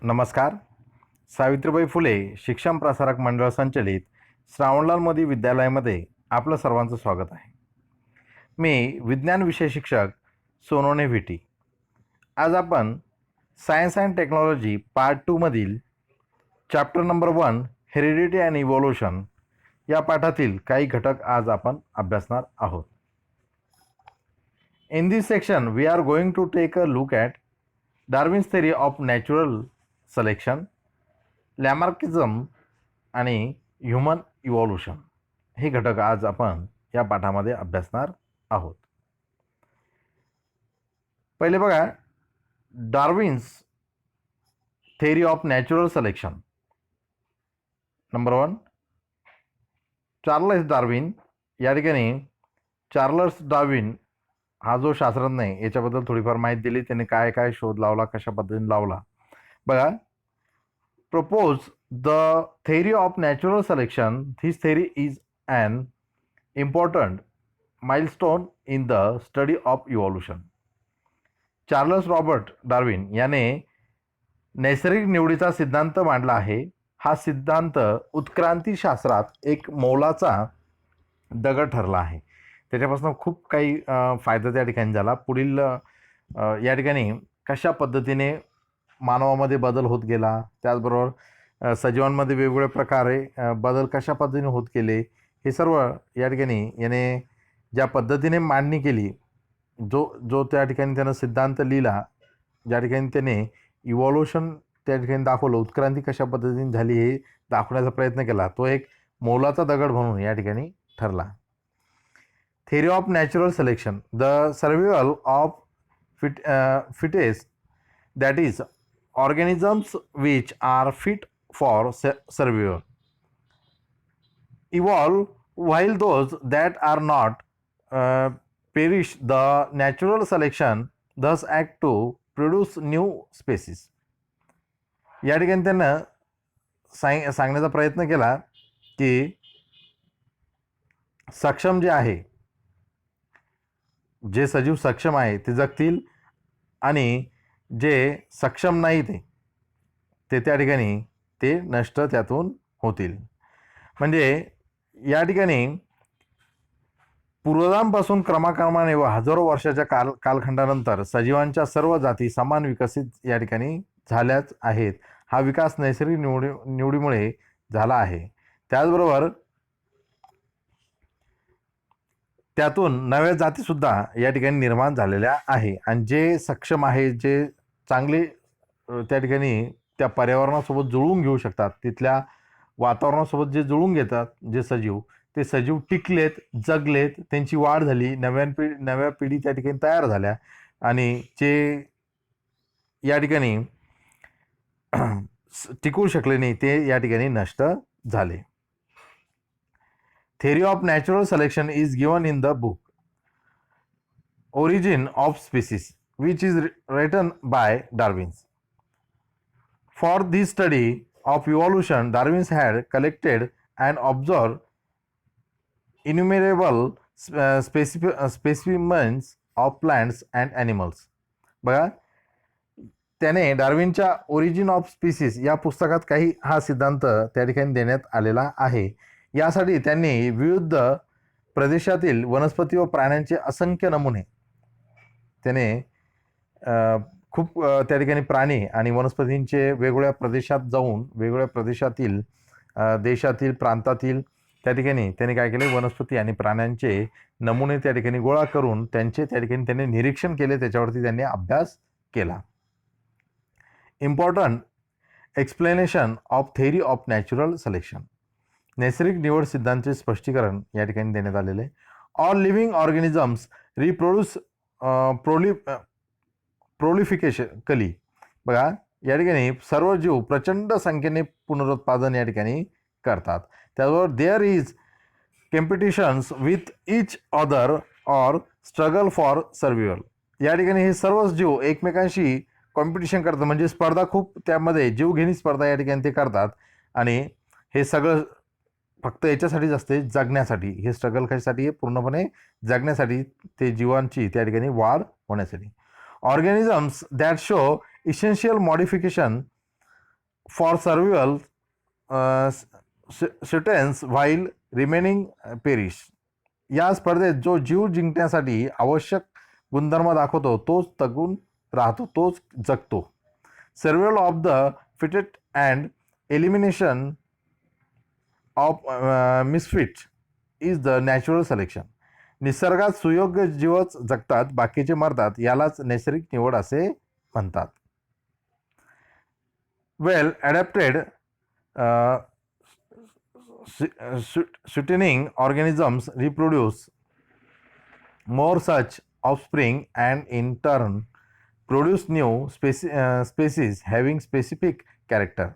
नमस्कार. सावित्रीबाई फुले शिक्षण प्रसारक मंडळ संचलित श्रावणलाल मोदी विद्यालयामध्ये आपलं सर्वांचं स्वागत आहे. मी विज्ञान विषय शिक्षक सोनोने व्हीटी. आज आपण सायन्स अँड टेक्नॉलॉजी पार्ट 2 मधील chapter number 1 heredity and evolution या पाठातील काही घटक आज आपण अभ्यासणार आहोत. In this section, we are going to take a look at Darwin's theory of natural selection, लॅमार्किझम आणि ह्युमन इव्होल्यूशन हे घटक आज आपण या पाठामध्ये अभ्यासणार आहोत. पहिले बघा, Darwin's theory of natural selection. Number 1, Charles Darwin. या ठिकाणी चार्ल्स डार्विन हा जो शास्त्रज्ञ आहे याच्याबद्दल थोडीफार माहिती दिली. त्याने काय काय शोध लावला, कशा पद्धतीने लावला बघा. Propose the theory of natural selection. This theory is an important milestone in the study of evolution. Charles Robert Darwin याने नैसर्गिक निवडीचा सिद्धांत मांडला आहे. हा सिद्धांत उत्क्रांतीशास्त्रात एक मोलाचा दगड ठरला आहे. त्याच्यापासून खूप काही फायदा त्या ठिकाणी झाला. पुढील या ठिकाणी कशा पद्धतीने मानवामध्ये बदल होत गेला, त्याचबरोबर सजीवांमध्ये वेगवेगळ्या प्रकारे बदल कशा पद्धतीने होत गेले, हे सर्व या ठिकाणी याने ज्या पद्धतीने मांडणी केली, जो त्या ठिकाणी त्यानं सिद्धांत लिहिला, ज्या ठिकाणी त्याने इव्हॉल्युशन त्या ठिकाणी दाखवलं, उत्क्रांती कशा पद्धतीने झाली हे दाखवण्याचा प्रयत्न केला, तो एक मोलाचा दगड म्हणून या ठिकाणी ठरला. Theory of natural selection. The survival of fittest, that is organisms which are fit for survival, evolve, while those that are not perish. The natural selection thus act to produce new species. या ठिकाणी त्यांना सांगण्याचा प्रयत्न केला की सक्षम जे आहे, जे सजीव सक्षम आहे ते जगतील आणि जे सक्षम नाही ते त्या ठिकाणी ते नष्ट त्यातून होतील. म्हणजे या ठिकाणी पूर्वजांपासून क्रमाक्रमाने व हजारो वर्षाच्या कालखंडानंतर सजीवांच्या सर्व जाती समान विकसित या ठिकाणी झाल्याच आहेत. हा विकास नैसर्गिक निवडीमुळे झाला आहे. त्याचबरोबर त्यातून नव्या जातीसुद्धा या ठिकाणी निर्माण झालेल्या आहे. आणि जे सक्षम आहे, जे चांगले त्या ठिकाणी त्या पर्यावरणासोबत जुळवून घेऊ शकतात, तिथल्या वातावरणासोबत जे जुळून घेतात जे सजीव, ते सजीव टिकलेत, जगलेत, त्यांची वाढ झाली, नव्या पिढी त्या ठिकाणी तयार झाल्या आणि जे या ठिकाणी टिकू शकले नाही ते या ठिकाणी नष्ट झाले. Theory of natural selection is given in the book Origin of Species, which is written by Darwin. For this study of evolution, Darwin had collected and observed innumerable specimens of plants and animals. बघा, त्याने डार्विनच्या origin of species या पुस्तकात काही हा सिद्धांत त्या ठिकाणी देण्यात आलेला आहे. यासाठी त्यांनी विविध प्रदेशातील वनस्पती व प्राण्यांचे असंख्य नमुने, त्याने खूप त्या ठिकाणी प्राणी आणि वनस्पतींचे वेगवेगळ्या प्रदेशात जाऊन, वेगवेगळ्या प्रदेशातील देशातील प्रांतातील त्या ठिकाणी त्याने काय केले, वनस्पती आणि प्राण्यांचे नमुने त्या ठिकाणी गोळा करून त्यांचे त्या ठिकाणी त्यांनी निरीक्षण केले, त्याच्यावरती त्यांनी अभ्यास केला. Important explanation of theory of natural selection. नैसर्गिक निवड सिद्धांताचे स्पष्टीकरण या ठिकाणी देण्यात आलेले. All living organisms reproduce prolifically. बघा, या ठिकाणी सर्व जीव प्रचंड संख्येने पुनरुत्पादन या ठिकाणी करतात. त्याचबरोबर there is competitions with each other or struggle for survival. या ठिकाणी हे सर्व जीव एकमेकांशी कॉम्पिटिशन करतात, म्हणजे स्पर्धा, खूप त्यामध्ये जीवघेणी स्पर्धा या ठिकाणी ते करतात. आणि हे सगळं फक्त याच्यासाठीच असते, जगण्यासाठी. हे स्ट्रगल कशासाठी आहे, पूर्णपणे जगण्यासाठी, ते जीवांची त्या ठिकाणी वाढ होण्यासाठी. Organisms that show essential modification for survival सिटेन्स व्हाईल रिमेनिंग पेरिश. या स्पर्धेत जो जीव जिंकण्यासाठी आवश्यक गुणधर्म दाखवतो तोच तगून राहतो, तोच जगतो. Survival of the fittest and elimination of misfit is the natural selection. निसर्गात सुयोग्य जीवच जगतात, बाकीचे मरतात, यालाच नैसर्गिक निवड असे म्हणतात. वेल adapted sustaining organisms reproduce more such offspring and in turn produce new species having specific character.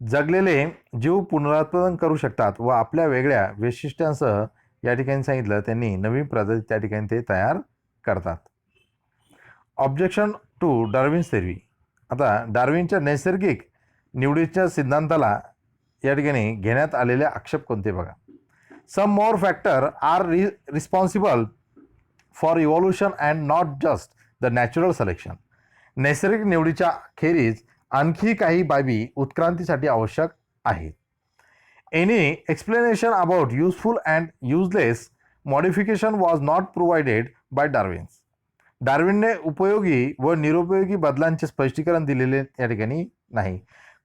जगलेले जीव पुनरुत्पादन करू शकतात व आपल्या वेगळ्या वैशिष्ट्यांसह या ठिकाणी सांगितलं त्यांनी नवीन प्रजाती त्या ठिकाणी ते तयार करतात. Objection to Darwin's theory. आता डार्विनच्या नैसर्गिक निवडीच्या सिद्धांताला या ठिकाणी घेण्यात आलेले आक्षेप कोणते बघा. Some more factor are responsible for evolution and not just the natural selection. नैसर्गिक निवडीच्या खेरीज आणखी काही बाबी उत्क्रांतीसाठी आवश्यक आहेत. Any explanation about useful and useless modification was not provided by Darwin's. डार्विनने उपयोगी व निरुपयोगी बदलांचे स्पष्टीकरण दिलेले या ठिकाणी नाही.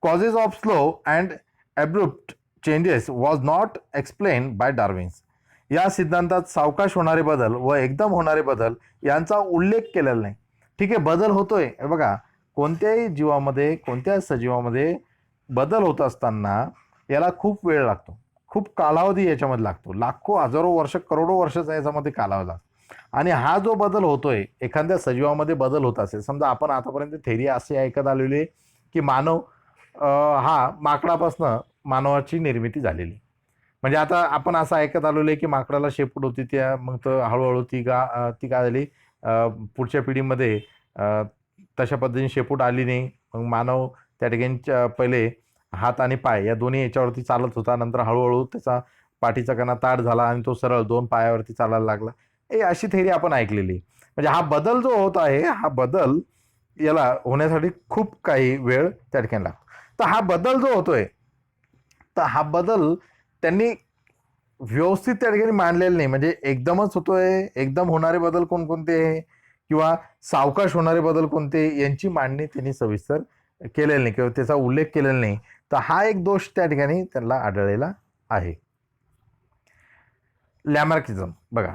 Causes of slow and abrupt changes was not explain by Darwin's. या सिद्धांतात सावकाश होणारे बदल व एकदम होणारे बदल यांचा उल्लेख केलेला नाही. ठीक आहे, बदल होतोय, बघा कोणत्याही जीवामध्ये कोणत्याही सजीवामध्ये बदल होत असताना याला खूप वेळ लागतो, खूप कालावधी याच्यामध्ये लागतो, लाखो हजारो वर्ष करोडो वर्षाचा याच्यामध्ये कालावधी लागतो. आणि हा जो बदल होतोय एखाद्या सजीवामध्ये बदल होत असेल, समजा आपण आतापर्यंत थेरी असे ऐकत आलेली आहे की मानव हा माकडापासनं मानवाची निर्मिती झालेली. म्हणजे आता आपण असं ऐकत आलेलो आहे की माकडाला शेपूट होती, त्या मग तर हळूहळू ती काय झाली पुढच्या पिढीमध्ये तशा पद्धतीने शेपूट आली नाही. मग मानव त्या ठिकाणी पहिले हात आणि पाय या दोन्ही याच्यावरती चालत होता, नंतर हळूहळू त्याचा पाठीचा कणा ताठ झाला आणि तो सरळ 2 पायावरती चालायला लागला. अशी थेरी आपण ऐकलेली. म्हणजे हा बदल जो होत आहे, हा बदल याला होण्यासाठी खूप काही वेळ त्या ठिकाणी लागतो. तर हा बदल जो होतोय, तर हा बदल त्यांनी व्यवस्थित त्या ठिकाणी मांडलेला नाही. म्हणजे एकदमच होतोय, एकदम होणारे बदल कोणकोणते किंवा सावकाश होणारे बदल कोणते यांची मांडणी त्यांनी सविस्तर केलेली नाही किंवा त्याचा उल्लेख केलेला नाही. तर हा एक दोष त्या ठिकाणी त्यांना आढळलेला आहे. लॅमार्किझम बघा.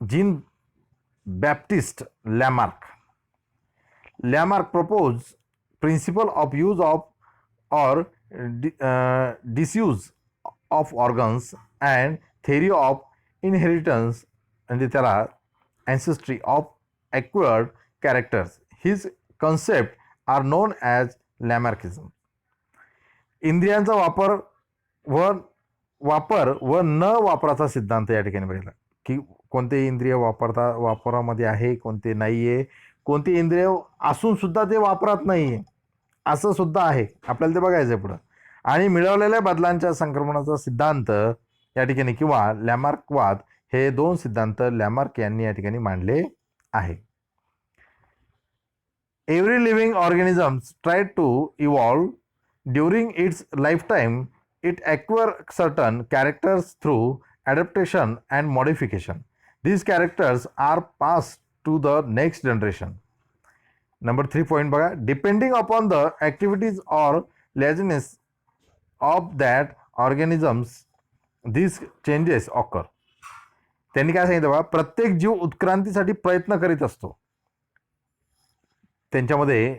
Jean Baptiste Lamarck propose principle of use of or disuse of organs and theory of inheritance and त्याला ancestry of acquired characters. His concept are known as Lamarckism. इंद्रियांचा वापर व न वापराचा सिद्धांत या ठिकाणी बघितला की कोणते इंद्रिय वापरामध्ये आहे, कोणते नाही आहे, कोणते इंद्रिय असून सुद्धा ते वापरात नाही आहे असं सुद्धा आहे, आपल्याला ते बघायचं आहे पुढं. आणि मिळवलेल्या बदलांच्या संक्रमणाचा सिद्धांत या ठिकाणी किंवा लॅमार्कवाद हे 2 सिद्धांत लॅमार्क यांनी या ठिकाणी मांडले आहे. Every living organisms try to evolve during its lifetime. It acquire certain characters through adaptation and modification. These characters are pass to the next generation. Number 3 point बघा. Depending upon the activities or laziness of that organisms this changes occur. त्यांनी काय सांगितलं बघा, प्रत्येक जीव उत्क्रांतीसाठी प्रयत्न करीत असतो. त्यांच्यामध्ये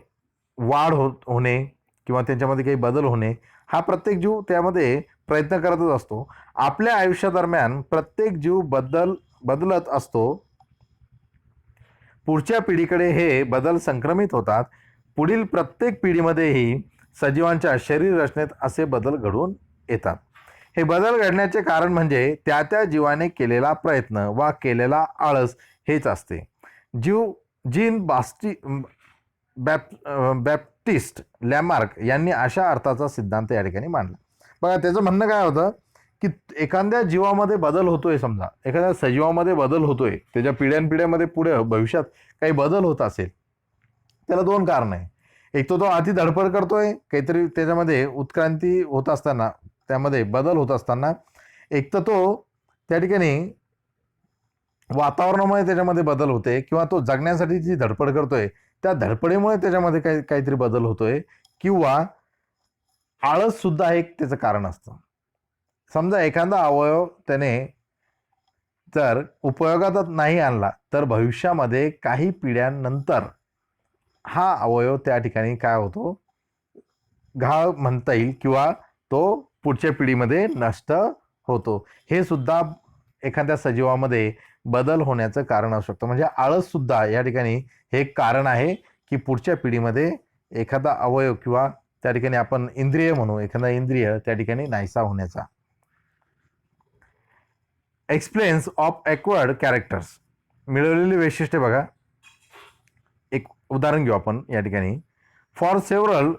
वाढ होणे किंवा त्यांच्यामध्ये काही बदल होणे हा प्रत्येक जीव त्यामध्ये प्रयत्न करतच असतो. आपल्या आयुष्यादरम्यान प्रत्येक जीव बदलत असतो. पुढच्या पिढीकडे हे बदल संक्रमित होतात. पुढील प्रत्येक पिढीमध्येही सजीवांच्या शरीर रचनेत असे बदल घडून येतात. हे बदल घडण्याचे कारण म्हणजे त्या जीवाने केलेला प्रयत्न वा केलेला आळस हेच असते. जीन बॅप्टिस्ट लॅमार्क यांनी अशा अर्थाचा सिद्धांत या ठिकाणी मांडला. बघा त्याचं म्हणणं काय होतं की एखाद्या जीवामध्ये बदल होतोय, समजा एखाद्या सजीवामध्ये बदल होतोय, त्याच्या पिढ्यानपिढ्यामध्ये पुढे भविष्यात काही बदल होत असेल, त्याला 2 कारण आहे. एक तो अति धडपड करतोय, काहीतरी त्याच्यामध्ये उत्क्रांती होत असताना, त्यामध्ये बदल होत असताना, एक तर तो त्या ठिकाणी वातावरणामुळे त्याच्यामध्ये बदल होते, किंवा तो जगण्यासाठी जी धडपड करतोय त्या धडपडीमुळे त्याच्यामध्ये काहीतरी बदल होतोय, किंवा आळस सुद्धा एक त्याचं कारण असतं. समजा एखादा अवयव त्याने जर उपयोगात नाही आणला, तर भविष्यामध्ये काही पिढ्यांनंतर हा अवयव त्या ठिकाणी काय होतो, घाव म्हणता येईल, किंवा तो पुढच्या पिढीमध्ये नष्ट होतो. हे सुद्धा एखाद्या सजीवामध्ये बदल होण्याचं कारण असू शकतं. म्हणजे आळस सुद्धा या ठिकाणी हे एक कारण आहे, की पुढच्या पिढीमध्ये एखादा अवयव, किंवा त्या ठिकाणी आपण इंद्रिय म्हणू, एखादा इंद्रिय त्या ठिकाणी नाहीसा होण्याचा. एक्सप्लेन्स ऑफ ॲक्वायर्ड कॅरेक्टर्स, मिळवलेली वैशिष्ट्ये बघा. एक उदाहरण घेऊ आपण या ठिकाणी. For several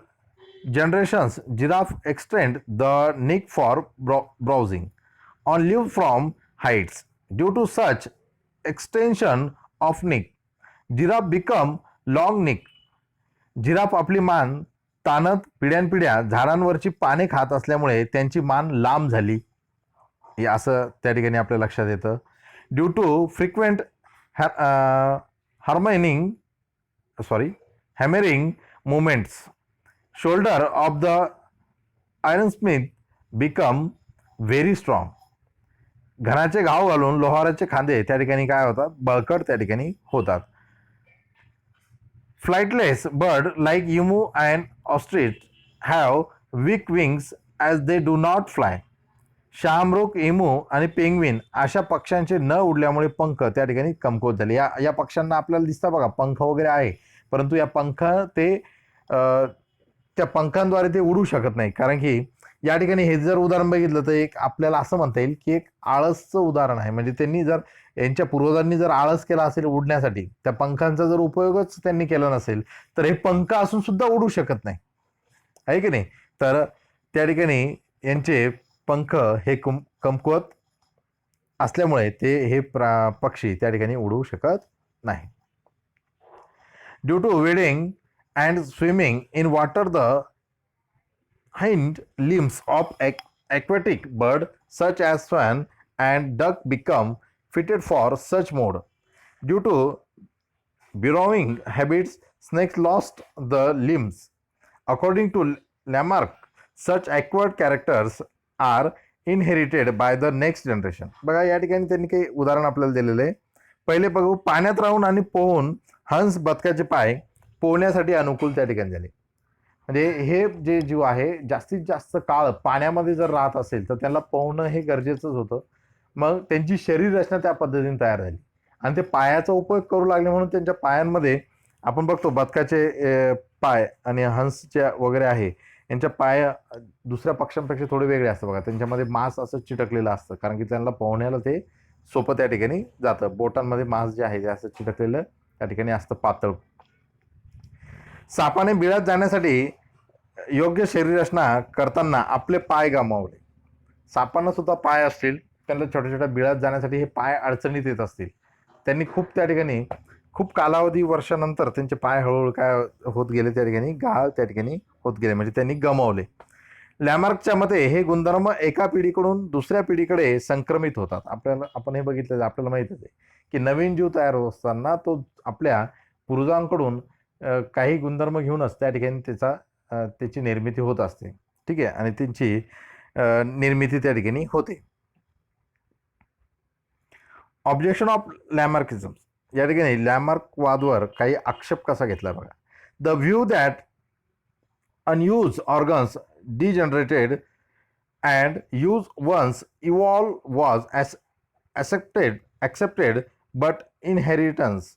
generations, giraffe extend the neck for browsing on live from heights. Due to such extension of neck, giraffe become long neck. Giraffe आपली मान ताणत पिढ्यानपिढ्या झाडांवरची पाने खात असल्यामुळे त्यांची मान लांब झाली, हे असं त्या ठिकाणी आपल्या लक्षात येतं. ड्यू टू फ्रिक्वेंट हार्मनिंग hammering movements, shoulder of the ironsmith become very strong. घराचे घाव घालून लोहाराचे खांदे त्या ठिकाणी काय होतात, बळकट त्या ठिकाणी होतात. Flightless bird like emu and ostrich have weak wings as they do not fly. शहामृग, इमू आणि पेंग्विन अशा पक्ष्यांचे न उडल्यामुळे पंख त्या ठिकाणी कमकुवत झाले. या पक्ष्यांना आपल्याला दिसतं बघा, पंख वगैरे आहे, परंतु या पंख ते त्या पंखांद्वारे ते उडू शकत नाही. कारण की या ठिकाणी हे जर उदाहरण बघितलं तर एक आपल्याला असं म्हणता येईल की एक आळसचं उदाहरण आहे. म्हणजे त्यांनी जर यांच्या पूर्वजांनी जर आळस केला असेल उडण्यासाठी, त्या पंखांचा जर उपयोगच त्यांनी केला नसेल, तर हे पंख असून सुद्धा उडू शकत नाही, आहे की नाही. तर त्या ठिकाणी यांचे पंख हे कमकुवत असल्यामुळे ते हे पक्षी त्या ठिकाणी उडू शकत नाही. Due to wading and swimming in water, the hind limbs of aquatic bird such as swan and duck become fitted for such mode. Due to burrowing habits, snakes lost the limbs. According to Lamarck, such acquired characters are inherited by the next generation. बघा या ठिकाणी त्यांनी काही उदाहरण आपल्याला दिलेले आहे. पहिले बघू, पाण्यात राहून आणि पोहून हंस बदकाचे पाय पोहण्यासाठी अनुकूल त्या ठिकाणी झाले. म्हणजे हे जे जीव आहे जास्तीत जास्त काळ पाण्यामध्ये जर राहत असेल तर त्यांना पोहणं हे गरजेचंच होतं. मग त्यांची शरीर रचना त्या पद्धतीने तयार झाली आणि ते पायाचा उपयोग करू लागले, म्हणून त्यांच्या पायांमध्ये आपण बघतो बदकाचे पाय आणि हंसच्या वगैरे आहे यांच्या पाय दुसऱ्या पक्ष्यांपेक्षा थोडे वेगळे असतं बघा. त्यांच्यामध्ये मांस असं चिटकलेलं असतं, कारण की त्यांना पोहण्याला ते सोपं त्या ठिकाणी जातं. बोटांमध्ये मांस जे आहे ते असं चिटकलेलं त्या ठिकाणी असतं, पातळ. सापाने बिळात जाण्यासाठी योग्य शरीर रचना करताना आपले पाय गमावले. सापांना सुद्धा पाय असतील, त्यांना छोट्या छोट्या बिळात जाण्यासाठी हे पाय अडचणीत येत असतील. त्यांनी खूप त्या ठिकाणी खूप कालावधी वर्षानंतर त्यांचे पाय हळूहळू काय होत गेले, त्या ठिकाणी गाळ त्या ठिकाणी होत गेले, म्हणजे त्यांनी गमावले. लॅमार्कच्या मते हे गुणधर्म एका पिढीकडून दुसऱ्या पिढीकडे संक्रमित होतात. आपण हे बघितलं, आपल्याला माहितच आहे की नवीन जीव तयार होत असताना तो आपल्या पूर्वजांकडून काही गुणधर्म घेऊनच त्या ठिकाणी त्याची निर्मिती होत असते. ठीक आहे, आणि त्यांची निर्मिती त्या ठिकाणी होते. ऑब्जेक्शन ऑफ लॅमार्किझम, या ठिकाणी लॅमार्कवादवर काही आक्षेप कसा घेतला बघा. The view that unused organs degenerated and use ones evolve was accepted but inheritance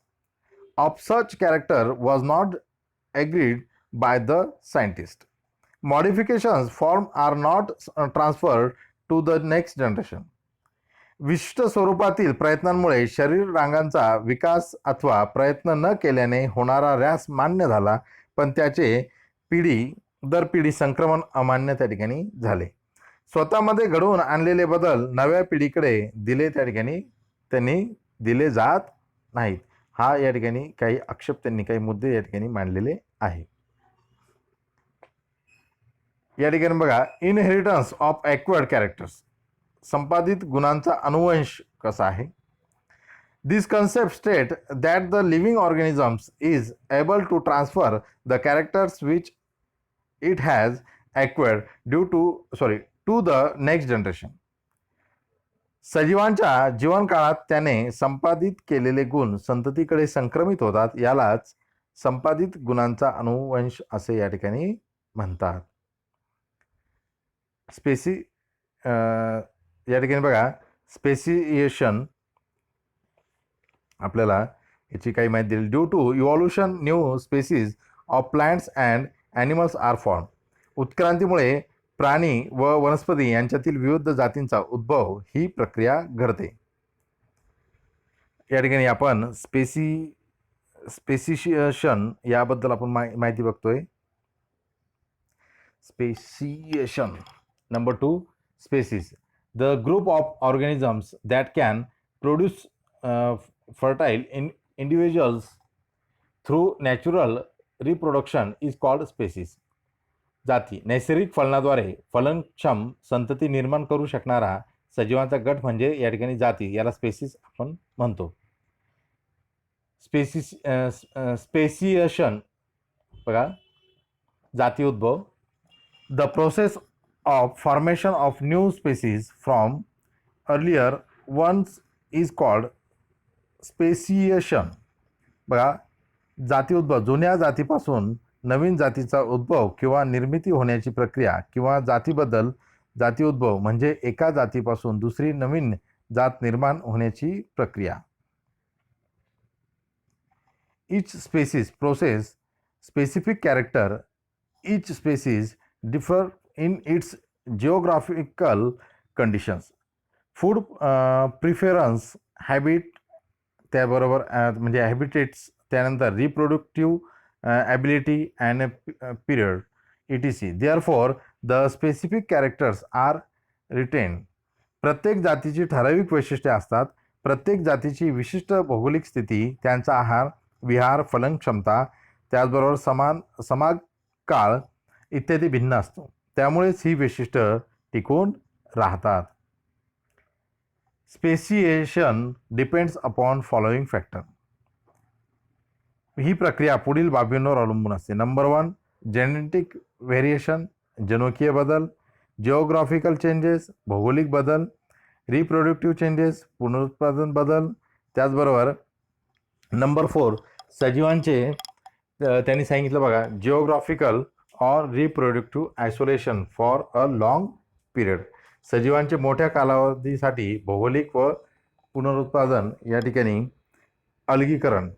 of such character was not agreed by the scientist. Modifications form are not transferred to the next generation. विशिष्ट स्वरूपातील प्रयत्नांमुळे शरीर रांगांचा विकास अथवा प्रयत्न न केल्याने होणारा ऱ्हास मान्य झाला, पण त्याचे पिढी दर पिढी संक्रमण अमान्य त्या ठिकाणी झाले. स्वतःमध्ये घडवून आणलेले बदल नव्या पिढीकडे दिले त्या ठिकाणी त्यांनी दिले जात नाहीत. हा या ठिकाणी काही आक्षेप, त्यांनी काही मुद्दे या ठिकाणी मांडलेले आहे. या ठिकाणी बघा, इनहेरिटन्स ऑफ ॲक्वायर्ड कॅरेक्टर्स, संपादित गुणांचा अनुवंश कसा आहे. This concept state that the living organisms is able to transfer the characters which it has acquired to the next generation. सजीवांच्या जीवनकाळात त्याने संपादित केलेले गुण संततीकडे संक्रमित होतात. यालाच संपादित गुणांचा अनुवंश असे या ठिकाणी म्हणतात. या ठिकाणी बघा, स्पेसिएशन आपल्याला याची काही माहिती दिली. Due to evolution new species of plants and animals are form. उत्क्रांतीमुळे प्राणी व वनस्पती यांच्यातील विविध जातींचा उद्भव ही प्रक्रिया घडते. या ठिकाणी आपण स्पेसिएशन याबद्दल आपण माहिती बघतोय. Speciation. Number 2, species, the group of organisms that can produce fertile individuals through natural reproduction is called species. जाती, नैसर्गिक फलनाद्वारे फलनक्षम संतती निर्माण करू शकणारा सजीवांचा गट म्हणजे या ठिकाणी जाती, याला स्पेसीज आपण म्हणतो. स्पेसिएशन बघा, जाती उद्भव. The process of formation of new species from earlier ones is called speciation. बघा, जाती उद्भव, जुन्या जातीपासून नवीन जातीचा उद्भव किंवा निर्मिती होण्याची प्रक्रिया किंवा जाती उद्भव म्हणजे एका जातीपासून दुसरी नवीन जात निर्माण होण्याची प्रक्रिया. Each species possess specific character. Each species differ in its geographical conditions. Food preference, habit, त्याबरोबर म्हणजे हॅबिटेट्स, त्यानंतर reproductive ability and period etc. Therefore, the specific characters are retained. प्रत्येक जातीची ठराविक वैशिष्ट्ये असतात. प्रत्येक जातीची विशिष्ट भौगोलिक स्थिती, त्यांचा आहार विहार, फलन क्षमता, त्याचबरोबर समाग काळ इत्यादी भिन्न असतो. त्यामुळेच ही वैशिष्ट्य टिकून राहतात. Speciation depends upon following factor. ही प्रक्रिया पुढील बाबींवर अवलंबून असते. नंबर 1, जेनेटिक व्हेरिएशन, जनुकीय बदल. जिओग्राफिकल चेंजेस, भौगोलिक बदल. रिप्रोडक्टिव्ह चेंजेस, पुनरुत्पादन बदल. त्याचबरोबर नंबर 4, सजीवांचे त्यांनी सांगितलं बघा, geographical or reproductive isolation for a long period. सजीवांचे मोठ्या कालावधीसाठी भौगोलिक व पुनरुत्पादन या ठिकाणी अलगीकरण,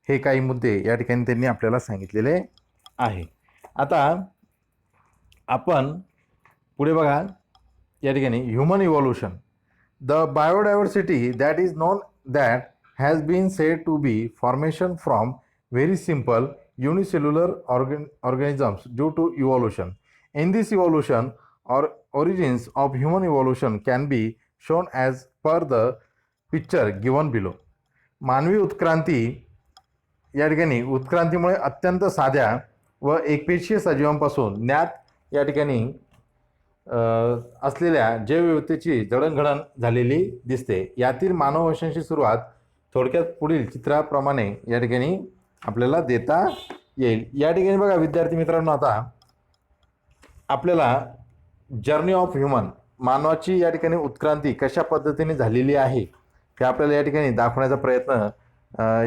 हे काही मुद्दे या ठिकाणी त्यांनी आपल्याला सांगितलेले आहे. आता आपण पुढे बघा, या ठिकाणी human evolution. The biodiversity that is non that has been said to be formation from very simple unicellular organisms due to evolution. In this evolution, origins of human evolution can be shown as per the picture given below. मानवी उत्क्रांती, या ठिकाणी उत्क्रांतीमुळे अत्यंत साध्या व एकपेशीय सजीवांपासून ज्ञात या ठिकाणी असलेल्या जैवविविधतेची जडणघडण झालेली दिसते. यातील मानववंशाची सुरुवात थोडक्यात पुढील चित्राप्रमाणे या ठिकाणी आपल्याला देता येईल. या ठिकाणी बघा विद्यार्थी मित्रांनो, आता आपल्याला जर्नी ऑफ ह्युमन, मानवाची या ठिकाणी उत्क्रांती कशा पद्धतीने झालेली आहे हे आपल्याला या ठिकाणी दाखवण्याचा प्रयत्न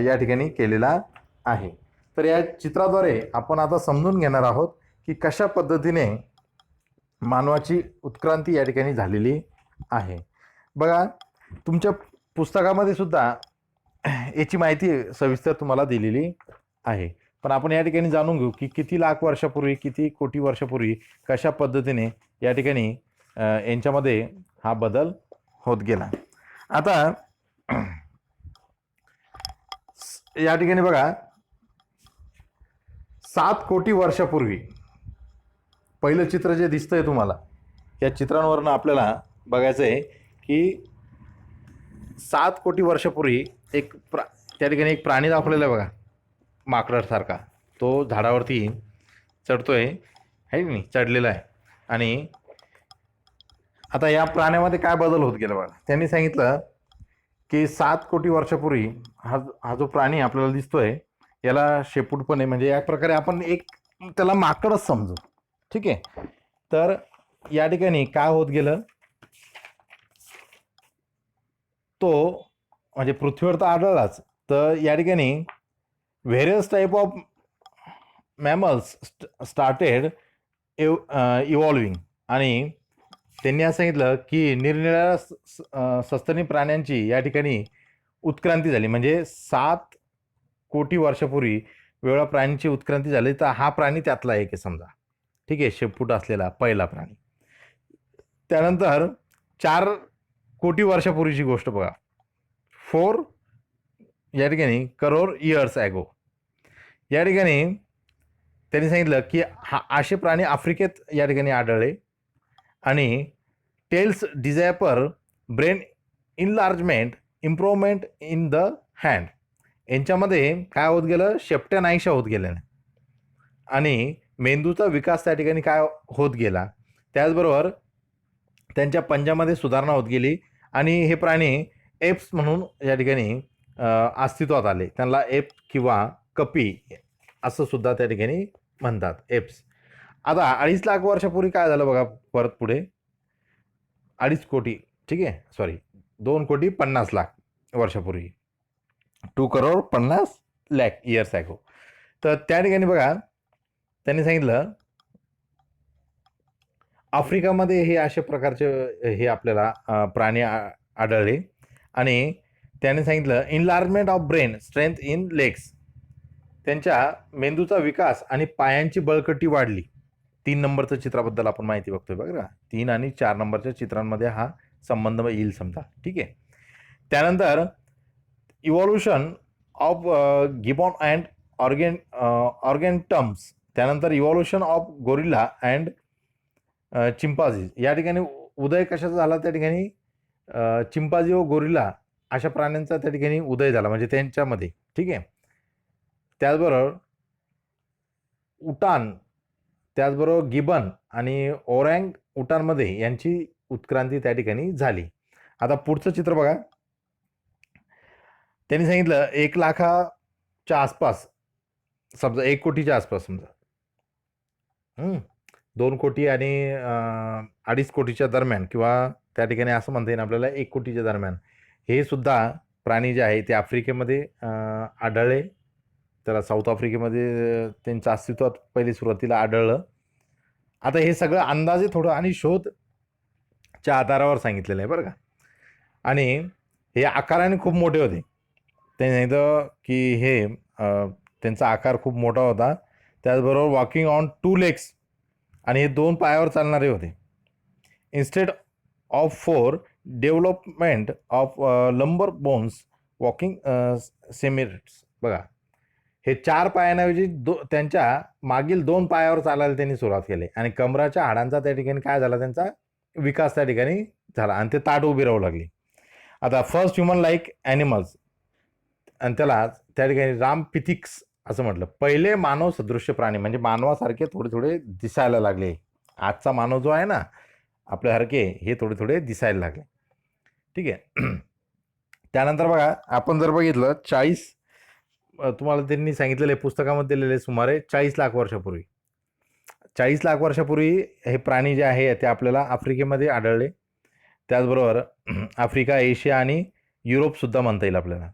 या ठिकाणी केलेला आहे. तर या चित्राद्वारे आपण आता समजून घेणार आहोत की कशा पद्धतीने मानवाची उत्क्रांती या ठिकाणी झालेली आहे. बघा, तुमच्या पुस्तकामध्ये सुद्धा याची माहिती सविस्तर तुम्हाला दिलेली आहे. पण आपण या ठिकाणी जाणून घेऊ की किती लाख वर्षापूर्वी, किती कोटी वर्षापूर्वी कशा पद्धतीने या ठिकाणी यांच्यामध्ये हा बदल होत गेला. आता या ठिकाणी बघा, 7 कोटी वर्षापूर्वी पहिलं चित्र जे दिसतंय तुम्हाला, या चित्रांवरनं आपल्याला बघायचं आहे की 7 कोटी वर्षापूर्वी त्या ठिकाणी एक प्राणी दाखवलेला आहे बघा, माकडासारखा. तो झाडावरती चढतोय, आहे की नाही, चढलेला आहे. आणि आता या प्राण्यामध्ये काय बदल होत गेला बघा. त्यांनी सांगितलं की 7 कोटी वर्षापूर्वी हा जो प्राणी आपल्याला दिसतोय याला शेपूट पण आहे, म्हणजे या प्रकारे आपण एक त्याला माकडच समजू. ठीक आहे. तर या ठिकाणी काय होत गेलं, तो म्हणजे पृथ्वीवर तर आढळलाच, तर या ठिकाणी various type of mammals started evolving. आणि त्यांनी असं सांगितलं की निरनिराळ्या सस्तनी प्राण्यांची या ठिकाणी उत्क्रांती झाली. म्हणजे 7 कोटी वर्षापूर्वी वेगवेगळ्या प्राण्यांची उत्क्रांती झाली, तर हा प्राणी त्यातला एक आहे समजा. ठीक आहे, शेपूट असलेला पहिला प्राणी. त्यानंतर 4 कोटी वर्षापूर्वीची गोष्ट बघा, 4 या ठिकाणी करोड इयर्स ॲगो. या ठिकाणी त्यांनी सांगितलं की असे प्राणी आफ्रिकेत या ठिकाणी आढळले. आणि tails disappear brain enlargement improvement in the hand, यांच्यामध्ये काय होत गेलं, शेपट्या नाहीशा होत गेल्या आणि मेंदूचा विकास त्या ठिकाणी काय होत गेला. त्याचबरोबर त्यांच्या पंजामध्ये सुधारणा होत गेली आणि हे प्राणी एप्स म्हणून या ठिकाणी अस्तित्वात आले. त्यांना एप किंवा कपी असं सुद्धा त्या ठिकाणी म्हणतात, एप्स. आता 2.5 लाख वर्षापूर्वी काय झालं बघा, परत पुढे 2.5 कोटी, ठीक आहे, सॉरी 2,50,00,000 वर्षापूर्वी, 2,50,00,000 इयर्स ॲगो. तर त्या ठिकाणी बघा त्यांनी सांगितलं आफ्रिकामध्ये हे अशा प्रकारचे हे आपल्याला प्राणी आढळले. आणि त्याने सांगितलं enlargement of brain strength in legs, त्यांच्या मेंदूचा विकास आणि पायांची बळकटी वाढली. 3 नंबरच्या चित्राबद्दल आपण माहिती बघतोय बघा. 3 आणि 4 नंबरच्या चित्रांमध्ये हा संबंध येईल समजा. ठीक आहे. त्यानंतर इव्हॉल्युशन ऑफ गिबॉन अँड ऑर्गेनटम्स. त्यानंतर इव्हॉल्युशन ऑफ गोरिल्ला अँड चिंपाझी. या ठिकाणी उदय कशाचा झाला, त्या ठिकाणी चिंपाझी व गोरिल्ला अशा प्राण्यांचा त्या ठिकाणी उदय झाला, म्हणजे त्यांच्यामध्ये. ठीक आहे. त्याचबरोबर उटान, त्याचबरोबर गिबन आणि ओरँग उटानमध्ये यांची उत्क्रांती त्या ठिकाणी झाली. आता पुढचं चित्र बघा. त्यांनी सांगितलं 1,00,000च्या आसपास, समजा 1 कोटीच्या आसपास समजा, 2 कोटी आणि 2.5 कोटीच्या दरम्यान, किंवा त्या ठिकाणी असं म्हणता येईल आपल्याला 1 कोटीच्या दरम्यान, हे सुद्धा प्राणी जे आहे ते आफ्रिकेमध्ये आढळले. त्याला साऊथ आफ्रिकेमध्ये त्यांचं अस्तित्वात पहिली सुरुवातीला आढळलं. आता हे सगळं अंदाजे थोडं आणि शोधच्या आधारावर सांगितलेलं आहे बरं का. आणि हे आकाराने खूप मोठे होते. त्यांनी सांगितलं की हे त्यांचा आकार खूप मोठा होता. त्याचबरोबर वॉकिंग ऑन 2 लेग्स, आणि हे 2 पायावर चालणारे होते. इन्स्टेड ऑफ 4 डेव्हलपमेंट ऑफ लंबर बोन्स वॉकिंग सेमिट्स. बघा, हे 4 पायांऐवजी त्यांच्या मागील 2 पायावर चालायला त्यांनी सुरुवात केली आणि कमराच्या हाडांचा त्या ठिकाणी काय झाला, त्यांचा विकास त्या ठिकाणी झाला आणि ते ताट उभी राहू लागली. आता फर्स्ट ह्युमन लाईक ॲनिमल्स, आणि त्याला त्या ठिकाणी रामपिथिक्स असं म्हटलं. पहिले मानव सदृश्य प्राणी, म्हणजे मानवासारखे थोडे थोडे दिसायला लागले. आजचा मानव जो आहे ना आपल्यासारखे, हे थोडे थोडे दिसायला लागले. ठीक आहे. त्यानंतर बघा, आपण जर बघितलं 40, तुम्हाला त्यांनी सांगितलेले पुस्तकामध्ये दिलेले सुमारे 40 लाख वर्षापूर्वी, 40 लाख वर्षापूर्वी हे प्राणी जे आहे ते आपल्याला आफ्रिकेमध्ये आढळले. त्याचबरोबर आफ्रिका, एशिया आणि युरोपसुद्धा म्हणता येईल आपल्याला,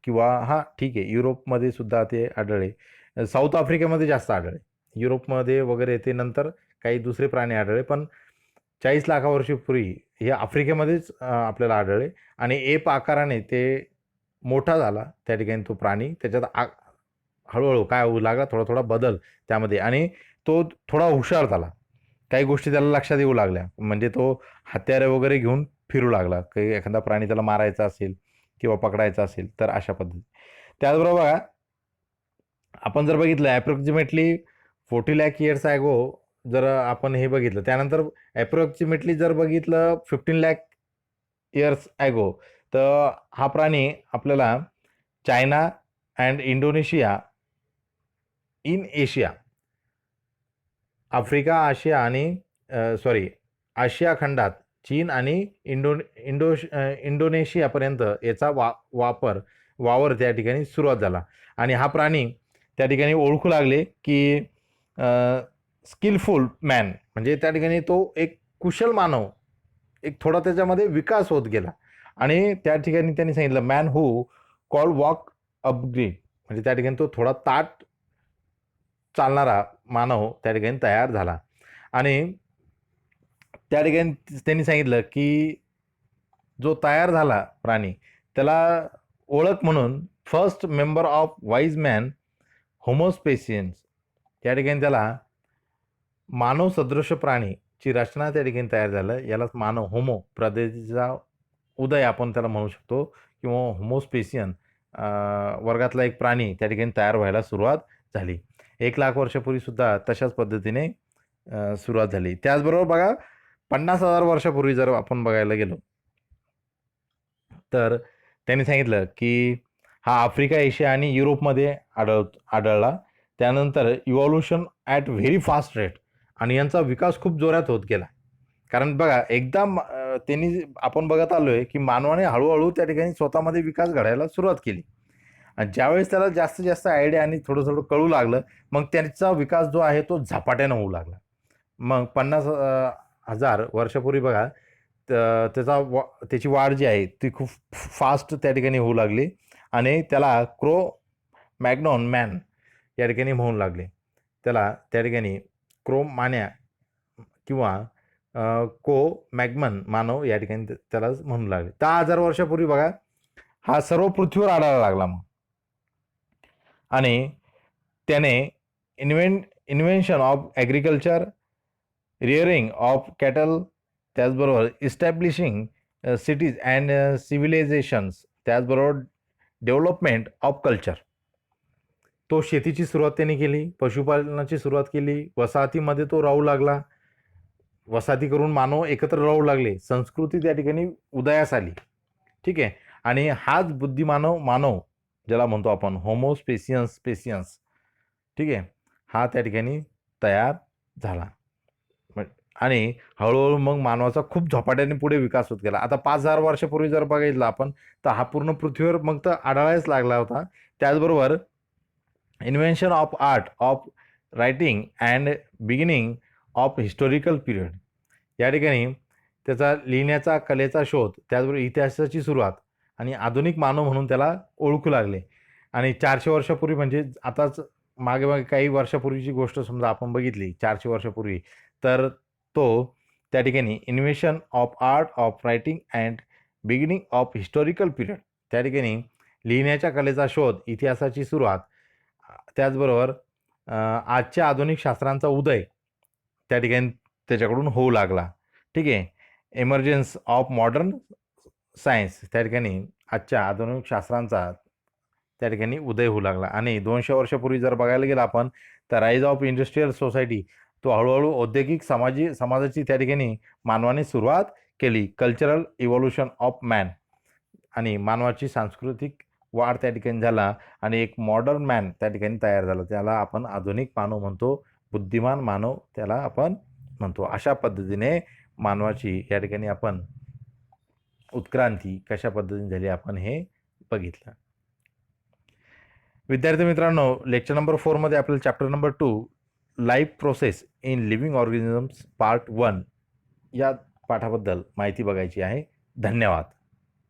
किंवा हां ठीक आहे, युरोपमध्ये सुद्धा ते आढळले. साऊथ आफ्रिकेमध्ये जास्त आढळले, युरोपमध्ये वगैरे ते नंतर काही दुसरे प्राणी आढळले, पण 40 लाख वर्षापूर्वी हे आफ्रिकेमध्येच आपल्याला आढळले. आणि एप आकाराने ते मोठा झाला त्या ठिकाणी तो प्राणी. त्याच्यात हळूहळू काय होऊ लागला, थोडा थोडा बदल त्यामध्ये, आणि तो थोडा हुशार झाला. काही गोष्टी त्याला लक्षात येऊ लागल्या, म्हणजे तो हत्यारे वगैरे घेऊन फिरू लागला. काही एखादा प्राणी त्याला मारायचा असेल किंवा पकडायचा असेल तर अशा पद्धती. त्याचबरोबर बघा, आपण जर बघितलं ॲप्रॉक्सिमेटली 40 लाख इयर्स ॲगो जर आपण हे बघितलं, त्यानंतर ॲप्रॉक्सिमेटली जर बघितलं 15 लाख इयर्स ॲगो, तर हा प्राणी आपल्याला China and Indonesia in Asia Africa, आशिया आणि आशिया खंडात चीन आणि इंडोनेशियापर्यंत याचा वावर त्या ठिकाणी सुरुवात झाला. आणि हा प्राणी त्या ठिकाणी ओळखू लागले की स्किलफुल मॅन, म्हणजे त्या ठिकाणी तो एक कुशल मानव, एक थोडा त्याच्यामध्ये विकास होत गेला. आणि त्या ठिकाणी त्यांनी सांगितलं man who call walk upgrade, म्हणजे त्या ठिकाणी तो थोडा ताट चालणारा मानव त्या ठिकाणी तयार झाला. आणि त्या ठिकाणी त्यांनी सांगितलं की जो तयार झाला प्राणी, त्याला ओळख म्हणून first member of wise man homo sapiens, त्या ठिकाणी त्याला मानव सदृश प्राणीची रचना त्या ठिकाणी तयार झालं. यालाच मानव होमो प्रजातीचा उदय आपण त्याला म्हणू शकतो, किंवा होमोस्पेसियन वर्गातला एक प्राणी त्या ठिकाणी तयार व्हायला सुरुवात झाली. 1,00,000 वर्षापूर्वी सुद्धा तशाच पद्धतीने सुरुवात झाली. त्याचबरोबर बघा 50,000 वर्षापूर्वी जर आपण बघायला गेलो, तर त्यांनी सांगितलं की हा आफ्रिका, एशिया आणि युरोपमध्ये आढळला. त्यानंतर evolution at very fast rate, आणि यांचा विकास खूप जोरात होत गेला. कारण बघा एकदा त्यांनी आपण बघत आलोय की मानवाने हळूहळू त्या ठिकाणी स्वतःमध्ये विकास घडायला सुरुवात केली. आणि ज्यावेळेस त्याला जास्तीत जास्त आयडिया आणि थोडं थोडं कळू लागलं, मग त्यांचा विकास जो आहे तो झपाट्यानं होऊ लागला. मग 50,000 वर्षापूर्वी बघा त्याची वाढ जी आहे ती खूप फास्ट त्या ठिकाणी होऊ लागली. आणि त्याला मॅग्नॉन मॅन या ठिकाणी म्हणू लागले. त्याला त्या ठिकाणी मान्या किंवा को मॅग्मन मानव या ठिकाणी त्याला म्हणू लागले. 10,000 वर्षापूर्वी बघा हा सर्व पृथ्वीवर आढळायला लागला मग. आणि त्याने invention of agriculture, rearing of cattle, त्याचबरोबर इस्टॅब्लिशिंग सिटीज अँड सिव्हिलायझेशन्स, त्याचबरोबर डेव्हलपमेंट ऑफ कल्चर. तो शेतीची सुरुवात त्याने केली, पशुपालनाची सुरुवात केली, वसाहतीमध्ये तो राहू लागला, वसाहती करून मानव एकत्र राहू लागले, संस्कृती त्या ठिकाणी उदयास आली. ठीक आहे. आणि हाच मानव ज्याला म्हणतो आपण स्पेसियन्स, ठीक आहे, हा त्या ठिकाणी तयार झाला. आणि हळूहळू मग मानवाचा खूप झपाट्याने पुढे विकास होत गेला. आता 5,000 वर्षापूर्वी जर बघितलं आपण, तर हा पूर्ण पृथ्वीवर मग तर आढळायच लागला होता. त्याचबरोबर invention of art of writing and beginning of historical period, या ठिकाणी त्याचा लिहिण्याचा कलेचा शोध, त्याचबरोबर इतिहासाची सुरुवात, आणि आधुनिक मानव म्हणून त्याला ओळखू लागले. आणि 400 वर्षापूर्वी, म्हणजे आताच मागे काही वर्षापूर्वीची गोष्ट समजा आपण बघितली 400 वर्षापूर्वी, तर तो त्या ठिकाणी invention of art of writing and beginning of historical period, त्या ठिकाणी लिहिण्याच्या कलेचा शोध, इतिहासाची सुरुवात, त्याचबरोबर आजच्या आधुनिक शास्त्रांचा उदय त्या ठिकाणी त्याच्याकडून होऊ लागला. ठीक आहे. एमर्जन्स ऑफ मॉडर्न सायन्स, त्या ठिकाणी आजच्या आधुनिक शास्त्रांचा त्या ठिकाणी उदय होऊ लागला. आणि 200 वर्षापूर्वी जर बघायला गेलं आपण, तर राईज ऑफ इंडस्ट्रियल सोसायटी, तो हळूहळू औद्योगिक समाजाची त्या ठिकाणी मानवाने सुरुवात केली. कल्चरल इव्हॉल्युशन ऑफ मॅन, आणि मानवाची सांस्कृतिक वाढ त्या ठिकाणी झाला, आणि एक मॉडर्न मॅन त्या ठिकाणी तयार झाला. त्याला आपण आधुनिक मानव म्हणतो, बुद्धिमान मानव त्याला आपण म्हणतो. अशा पद्धतीने मानवाची या ठिकाणी आपण उत्क्रांती कशा पद्धतीने झाली आपण हे बघितलं. विद्यार्थी मित्रांनो, लेक्चर नंबर 4 मध्ये आपल्याला chapter number 2 life process in living organisms part 1 या पाठाबद्दल माहिती बघायची आहे. धन्यवाद.